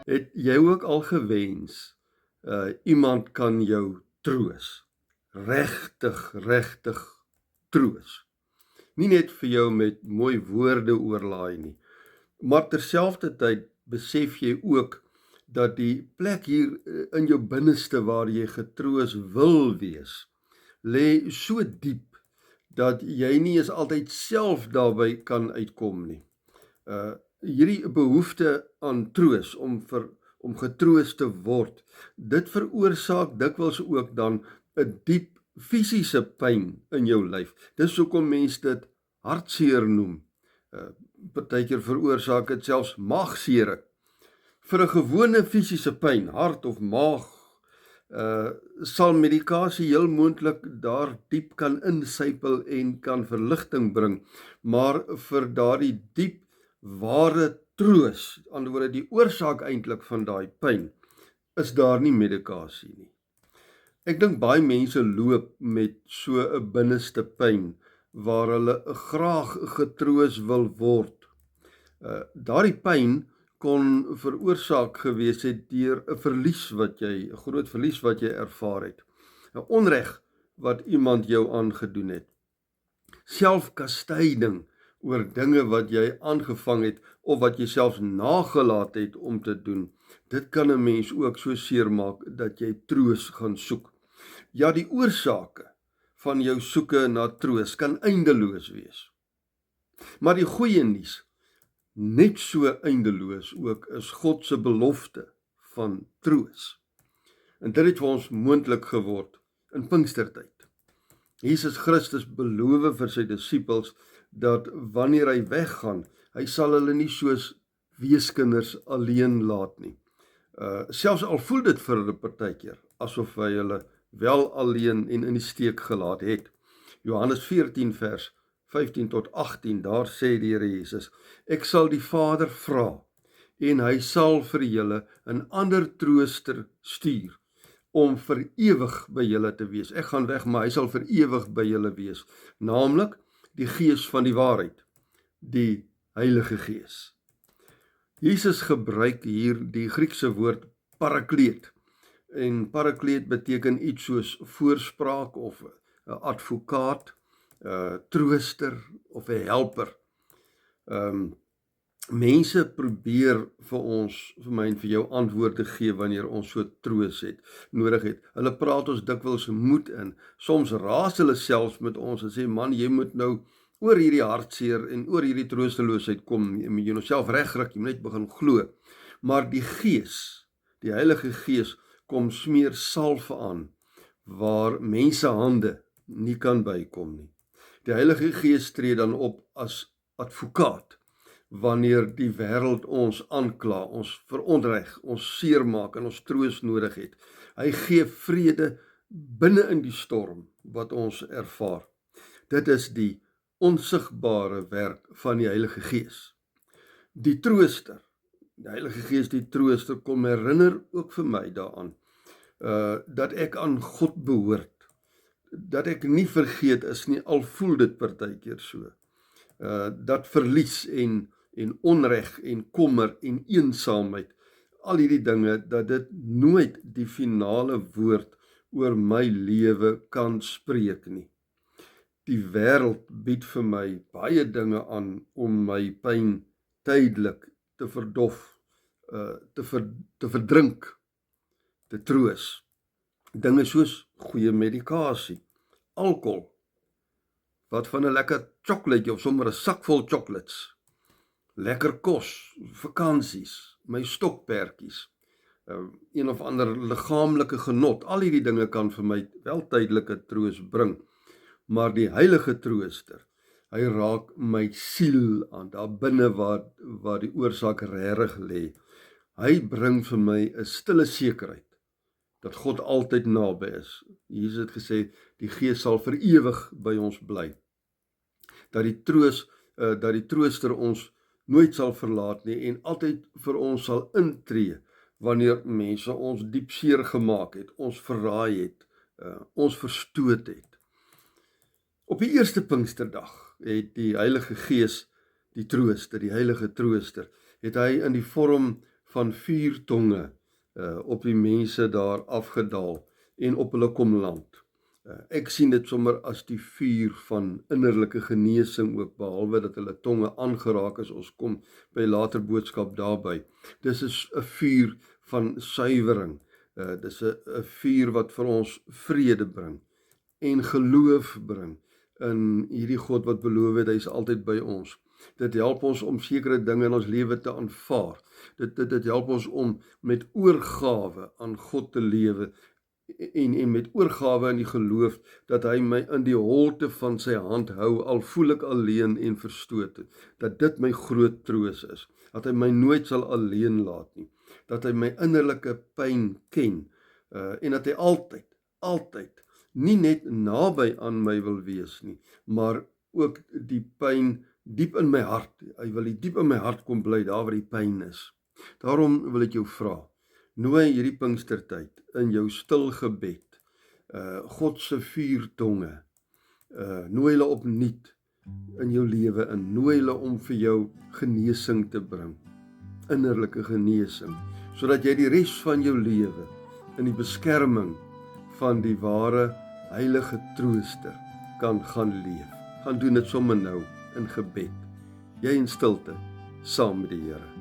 Het jy ook al gewens, iemand kan jou troos? Regtig troos. Nie net vir jou met mooi woorde oorlaai nie, maar terselfdertyd besef jy ook dat die plek hier in jou binneste waar jy getroos wil wees, lê so diep dat jy nie eens altyd self daarby kan uitkom nie. Hierdie behoefte aan troos om getroos te word, dit veroorsaak dikwels ook dan 'n diep fisiese pyn in jou lyf. Dis hoekom mense dit hartseer noem. Partykeer veroorsaak dit selfs maagsere. Vir 'n gewone fisiese pyn, hart of maag, sal medikasie heel moontlik daar diep kan insypel en kan verligting bring, maar vir daardie diep ware troos, aan die ander woorde die oorsaak eintlik van daai pyn, is daar nie medikasie nie. Ek dink baie mense loop met so 'n binneste pyn waar hulle graag getroos wil word. Daardie pyn kon veroorsaak gewees het deur 'n groot verlies wat jy ervaar het. 'n Onreg wat iemand jou aangedoen het. Selfkastyding oor dinge wat jy aangevang het of wat jy selfs nagelaat het om te doen. Dit kan 'n mens ook so seermaak dat jy troos gaan soek. Ja, die oorsake van jou soeke na troos kan eindeloos wees. Maar die goeie nuus, net so eindeloos ook, is God se belofte van troos. En dit het vir ons moontlik geword in Pinkstertyd. Jesus Christus beloof vir sy disippels dat wanneer hy weggaan, hy sal hulle nie soos weeskinders alleen laat nie. Selfs al voel dit vir hulle partykeer asof hy hulle wel alleen en in die steek gelaat het. Johannes 14 vers 15 tot 18, daar sê die Here Jesus: Ek sal die Vader vra en hy sal vir julle 'n ander trooster stuur om vir ewig by julle te wees. Ek gaan weg, maar hy sal vir ewig by julle wees, naamlik die Gees van die waarheid, die Heilige Gees. Jesus gebruik hier die Griekse woord parakleet. En parakleet beteken iets soos voorspraak of 'n advokaat, trooster of 'n helper. Mense probeer vir my en vir jou antwoorde gee wanneer ons so troos nodig het. Hulle praat ons dikwels moed in. Soms raas hulle selfs met ons en sê, man, jy moet nou oor hierdie hartseer en oor hierdie troosteloosheid kom. Jy moet jouself regkry, jy moet net begin glo. Maar die Gees, die Heilige Gees, kom smeer salwe aan waar mense hande nie kan bykom nie. Die Heilige Gees tree dan op as advokaat wanneer die wêreld ons aankla, ons verontreg, ons seermaak en ons troos nodig het. Hy gee vrede binne in die storm wat ons ervaar. Dit is die onsigbare werk van die Heilige Gees. Die trooster, die Heilige Gees, die trooster, kom herinner ook vir my daaraan, dat ek aan God behoort, dat ek nie vergeet is nie, al voel dit partykeer so, dat verlies en onreg en kommer en eensaamheid, al hierdie dinge, dat dit nooit die finale woord oor my lewe kan spreek nie. Die wêreld bied vir my baie dinge aan om my pyn tydelik te verdof, te verdrink, te troos. Dinge soos goeie medikasie, alkohol, wat van 'n lekker chocolate of sommer 'n sak vol chocolates, lekker kos, vakansies, my stokperdjies, een of ander liggaamlike genot, al hierdie dinge kan vir my wel tydelike troos bring. Maar die Heilige Trooster, hy raak my siel aan, daar binne waar die oorsaak regtig lê. Hy bring vir my 'n stille sekerheid dat God altyd naby is. Jesus het gesê, die Gees sal vir ewig by ons bly. Dat die trooster ons nooit sal verlaat nie en altyd vir ons sal intree wanneer mense ons diep seer gemaak het, ons verraai het, ons verstoot het. Op die eerste Pinksterdag het die Heilige Gees, die Trooster, die Heilige Trooster, het hy in die vorm van 4 tonge op die mense daar afgedaal en op hulle kom land. Ek sien dit sommer as die vuur van innerlike genesing ook, behalwe dat hulle tonge aangeraak is. Ons kom by later boodskap daarby. Dis is 'n vuur van suiwering. Dis 'n vuur wat vir ons vrede bring en geloof bring in hierdie God wat beloof het, hy is altyd by ons. Dit help ons om sekere dinge in ons lewe te aanvaar. Dit help ons om met oorgawe aan God te lewe en met oorgawe in die geloof dat hy my in die holte van sy hand hou, al voel ek alleen en verstote, dat dit my groot troos is, dat hy my nooit sal alleen laat nie, dat hy my innerlike pyn ken, en dat hy altyd, nie net naby aan my wil wees nie, maar ook die pyn diep in my hart, hy wil diep in my hart kom bly, daar waar die pyn is. Daarom wil ek jou vra, nooi hierdie Pinkstertyd in jou stil gebed, God se 4 tonge, nooi hulle opnuut in jou lewe in, nooi hulle om vir jou genesing te bring, innerlike genesing, sodat jy die res van jou lewe in die beskerming van die ware heilige trooster kan gaan leef. Gaan doen dit sommer nou in gebed, jy in stilte, saam met die Here.